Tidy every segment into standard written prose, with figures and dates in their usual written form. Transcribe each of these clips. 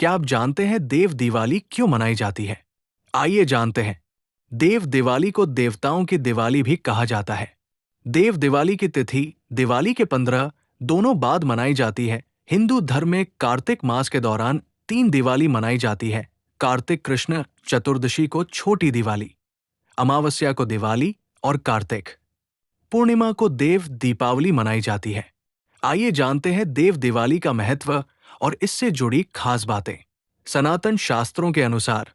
क्या आप जानते हैं देव दिवाली क्यों मनाई जाती है? आइए जानते हैं। देव दिवाली को देवताओं की दिवाली भी कहा जाता है। देव दिवाली की तिथि दिवाली के 15 दोनों बाद मनाई जाती है। हिंदू धर्म में कार्तिक मास के दौरान 3 दिवाली मनाई जाती है। कार्तिक कृष्ण चतुर्दशी को छोटी दिवाली, अमावस्या को दिवाली और कार्तिक पूर्णिमा को देव दीपावली मनाई जाती है। आइए जानते हैं देव दिवाली का महत्व और इससे जुड़ी खास बातें। सनातन शास्त्रों के अनुसार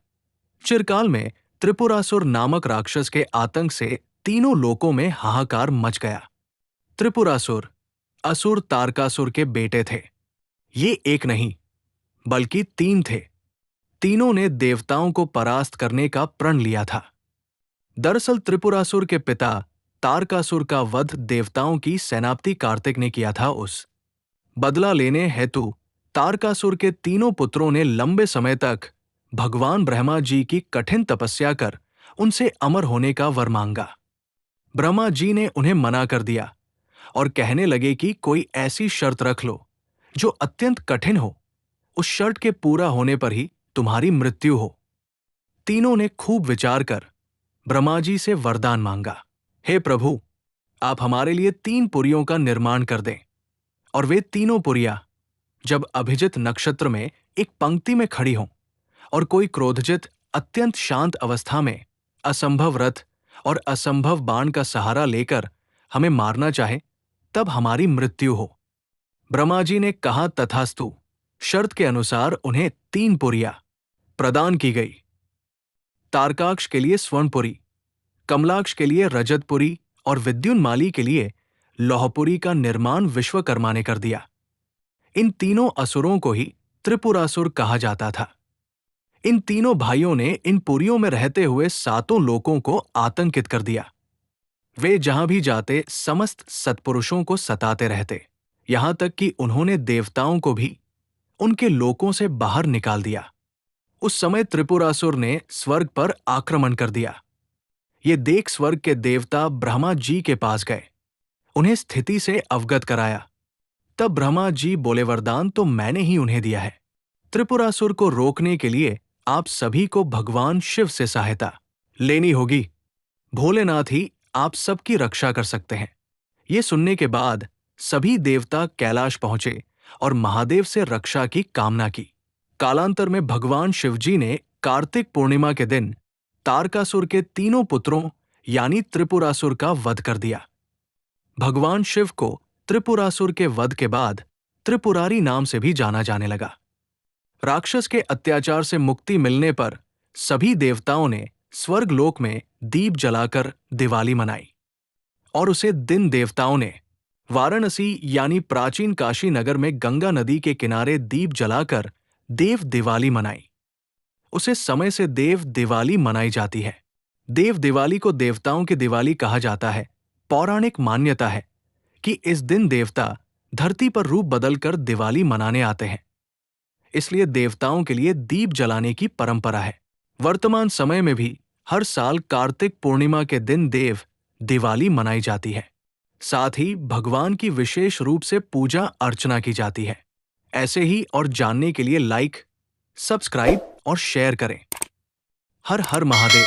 चिरकाल में त्रिपुरासुर नामक राक्षस के आतंक से तीनों लोकों में हाहाकार मच गया। त्रिपुरासुर असुर तारकासुर के बेटे थे। ये एक नहीं बल्कि 3 थे। तीनों ने देवताओं को परास्त करने का प्रण लिया था। दरअसल त्रिपुरासुर के पिता तारकासुर का वध देवताओं की सेनापति कार्तिक ने किया था। उस बदला लेने हेतु तारकासुर के तीनों पुत्रों ने लंबे समय तक भगवान ब्रह्मा जी की कठिन तपस्या कर उनसे अमर होने का वर मांगा। ब्रह्मा जी ने उन्हें मना कर दिया और कहने लगे कि कोई ऐसी शर्त रख लो जो अत्यंत कठिन हो। उस शर्त के पूरा होने पर ही तुम्हारी मृत्यु हो। तीनों ने खूब विचार कर ब्रह्मा जी से वरदान मांगा, हे प्रभु, आप हमारे लिए 3 पुरियों का निर्माण कर दें। और वे तीनों पुरियां जब अभिजित नक्षत्र में एक पंक्ति में खड़ी हों और कोई क्रोधजित अत्यंत शांत अवस्था में असंभव रथ और असंभव बाण का सहारा लेकर हमें मारना चाहे, तब हमारी मृत्यु हो। ब्रह्मा जी ने कहा तथास्तु। शर्त के अनुसार उन्हें 3 पुरियां प्रदान की गई। तारकाक्ष के लिए स्वर्णपुरी, कमलाक्ष के लिए रजतपुरी और विद्युन्माली के लिए लौहपुरी का निर्माण विश्वकर्मा ने कर दिया। इन तीनों असुरों को ही त्रिपुरासुर कहा जाता था। इन तीनों भाइयों ने इन पुरियों में रहते हुए 7 लोकों को आतंकित कर दिया। वे जहां भी जाते समस्त सत्पुरुषों को सताते रहते, यहां तक कि उन्होंने देवताओं को भी उनके लोकों से बाहर निकाल दिया। उस समय त्रिपुरासुर ने स्वर्ग पर आक्रमण कर दिया। ये देख स्वर्ग के देवता ब्रह्मा जी के पास गए, उन्हें स्थिति से अवगत कराया। तब ब्रह्मा जी बोले, वरदान तो मैंने ही उन्हें दिया है। त्रिपुरासुर को रोकने के लिए आप सभी को भगवान शिव से सहायता लेनी होगी। भोलेनाथ ही आप सबकी रक्षा कर सकते हैं। ये सुनने के बाद सभी देवता कैलाश पहुंचे और महादेव से रक्षा की कामना की। कालांतर में भगवान शिवजी ने कार्तिक पूर्णिमा के दिन तारकासुर के तीनों पुत्रों यानी त्रिपुरासुर का वध कर दिया। भगवान शिव को त्रिपुरासुर के वध के बाद त्रिपुरारी नाम से भी जाना जाने लगा। राक्षस के अत्याचार से मुक्ति मिलने पर सभी देवताओं ने स्वर्गलोक में दीप जलाकर दिवाली मनाई और उसे दिन देवताओं ने वाराणसी यानी प्राचीन काशी नगर में गंगा नदी के किनारे दीप जलाकर देव दिवाली मनाई। उसे समय से देव दिवाली मनाई जाती है। देव दिवाली को देवताओं की दिवाली कहा जाता है। पौराणिक मान्यता है कि इस दिन देवता धरती पर रूप बदलकर दिवाली मनाने आते हैं, इसलिए देवताओं के लिए दीप जलाने की परंपरा है। वर्तमान समय में भी हर साल कार्तिक पूर्णिमा के दिन देव दिवाली मनाई जाती है। साथ ही भगवान की विशेष रूप से पूजा अर्चना की जाती है। ऐसे ही और जानने के लिए लाइक, सब्सक्राइब और शेयर करें। हर हर महादेव।